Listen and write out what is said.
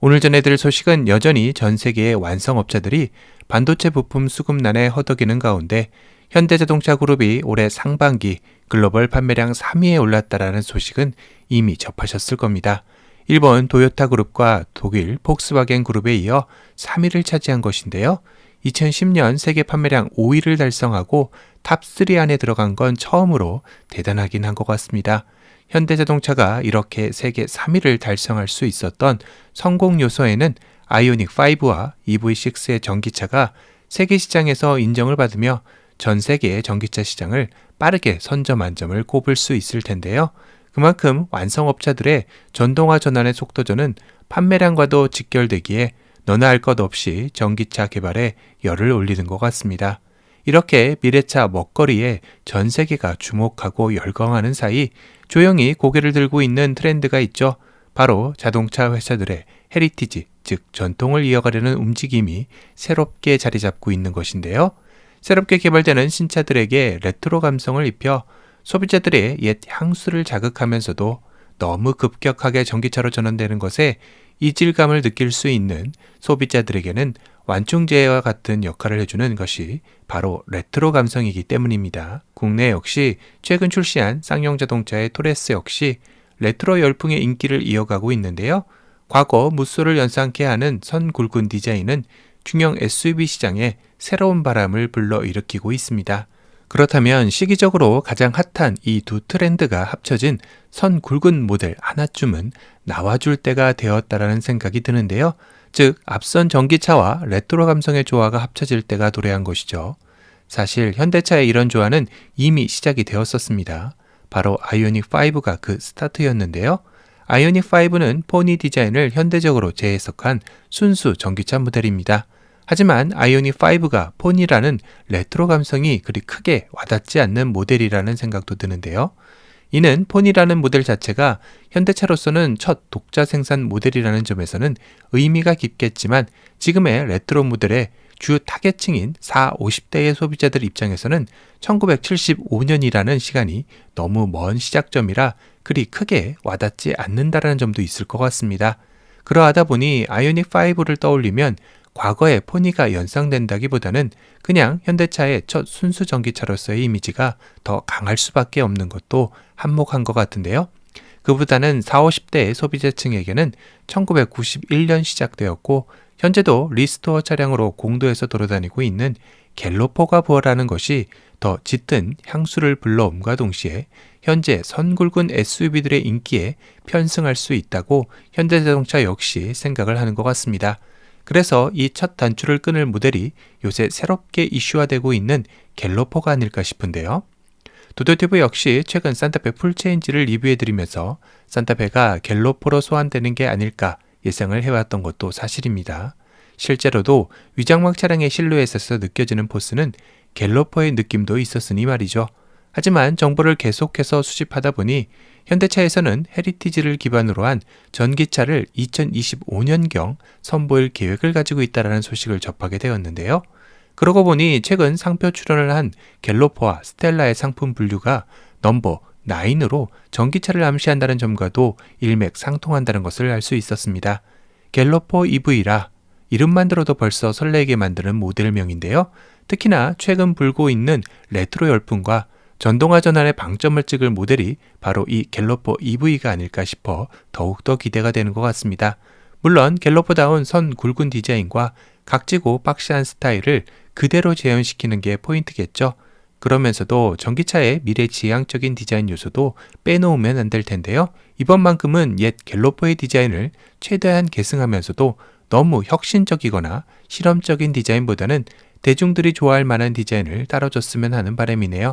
오늘 전해드릴 소식은 여전히 전 세계의 완성업체들이 반도체 부품 수급난에 허덕이는 가운데 현대자동차 그룹이 올해 상반기 글로벌 판매량 3위에 올랐다라는 소식은 이미 접하셨을 겁니다. 일본 도요타 그룹과 독일 폭스바겐 그룹에 이어 3위를 차지한 것인데요. 2010년 세계 판매량 5위를 달성하고 탑3 안에 들어간 건 처음으로 대단하긴 한 것 같습니다. 현대자동차가 이렇게 세계 3위를 달성할 수 있었던 성공 요소에는 아이오닉5와 EV6의 전기차가 세계 시장에서 인정을 받으며 전 세계의 전기차 시장을 빠르게 선점한 점을 꼽을 수 있을 텐데요. 그만큼 완성업체들의 전동화 전환의 속도전은 판매량과도 직결되기에 너나 할 것 없이 전기차 개발에 열을 올리는 것 같습니다. 이렇게 미래차 먹거리에 전 세계가 주목하고 열광하는 사이 조용히 고개를 들고 있는 트렌드가 있죠. 바로 자동차 회사들의 헤리티지, 즉 전통을 이어가려는 움직임이 새롭게 자리 잡고 있는 것인데요. 새롭게 개발되는 신차들에게 레트로 감성을 입혀 소비자들의 옛 향수를 자극하면서도 너무 급격하게 전기차로 전환되는 것에 이질감을 느낄 수 있는 소비자들에게는 완충제와 같은 역할을 해주는 것이 바로 레트로 감성이기 때문입니다. 국내 역시 최근 출시한 쌍용 자동차의 토레스 역시 레트로 열풍의 인기를 이어가고 있는데요. 과거 무쏘를 연상케 하는 선 굵은 디자인은 중형 SUV 시장에 새로운 바람을 불러일으키고 있습니다. 그렇다면 시기적으로 가장 핫한 이 두 트렌드가 합쳐진 선 굵은 모델 하나쯤은 나와줄 때가 되었다라는 생각이 드는데요. 즉 앞선 전기차와 레트로 감성의 조화가 합쳐질 때가 도래한 것이죠. 사실 현대차의 이런 조화는 이미 시작이 되었었습니다. 바로 아이오닉5가 그 스타트였는데요. 아이오닉5는 포니 디자인을 현대적으로 재해석한 순수 전기차 모델입니다. 하지만 아이오닉5가 포니라는 레트로 감성이 그리 크게 와닿지 않는 모델이라는 생각도 드는데요. 이는 포니라는 모델 자체가 현대차로서는 첫 독자 생산 모델이라는 점에서는 의미가 깊겠지만 지금의 레트로 모델의 주 타겟층인 40, 50대의 소비자들 입장에서는 1975년이라는 시간이 너무 먼 시작점이라 그리 크게 와닿지 않는다는 점도 있을 것 같습니다. 그러하다 보니 아이오닉5를 떠올리면 과거의 포니가 연상된다기보다는 그냥 현대차의 첫 순수 전기차로서의 이미지가 더 강할 수밖에 없는 것도 한몫한 것 같은데요. 그보다는 40, 50대의 소비자층에게는 1991년 시작되었고 현재도 리스토어 차량으로 공도에서 돌아다니고 있는 갤로포가 부활하는 것이 더 짙은 향수를 불러옴과 동시에 현재 선 굵은 SUV들의 인기에 편승할 수 있다고 현대자동차 역시 생각을 하는 것 같습니다. 그래서 이 첫 단추를 끊을 모델이 요새 새롭게 이슈화되고 있는 갤로포가 아닐까 싶은데요. 도도티브 역시 최근 산타페 풀체인지를 리뷰해드리면서 산타페가 갤로포로 소환되는 게 아닐까 예상을 해왔던 것도 사실입니다. 실제로도 위장막 차량의 실루엣에서 느껴지는 포스는 갤로포의 느낌도 있었으니 말이죠. 하지만 정보를 계속해서 수집하다 보니 현대차에서는 헤리티지를 기반으로 한 전기차를 2025년경 선보일 계획을 가지고 있다는 소식을 접하게 되었는데요. 그러고 보니 최근 상표 출원을 한 갤로포와 스텔라의 상품 분류가 넘버 9으로 전기차를 암시한다는 점과도 일맥상통한다는 것을 알 수 있었습니다. 갤로포 EV라 이름만 들어도 벌써 설레게 만드는 모델명인데요. 특히나 최근 불고 있는 레트로 열풍과 전동화 전환의 방점을 찍을 모델이 바로 이 갤로포 EV가 아닐까 싶어 더욱더 기대가 되는 것 같습니다. 물론 갤로포다운 선 굵은 디자인과 각지고 박시한 스타일을 그대로 재현시키는 게 포인트겠죠. 그러면서도 전기차의 미래지향적인 디자인 요소도 빼놓으면 안 될 텐데요. 이번만큼은 옛 갤로포의 디자인을 최대한 계승하면서도 너무 혁신적이거나 실험적인 디자인보다는 대중들이 좋아할 만한 디자인을 따라줬으면 하는 바람이네요.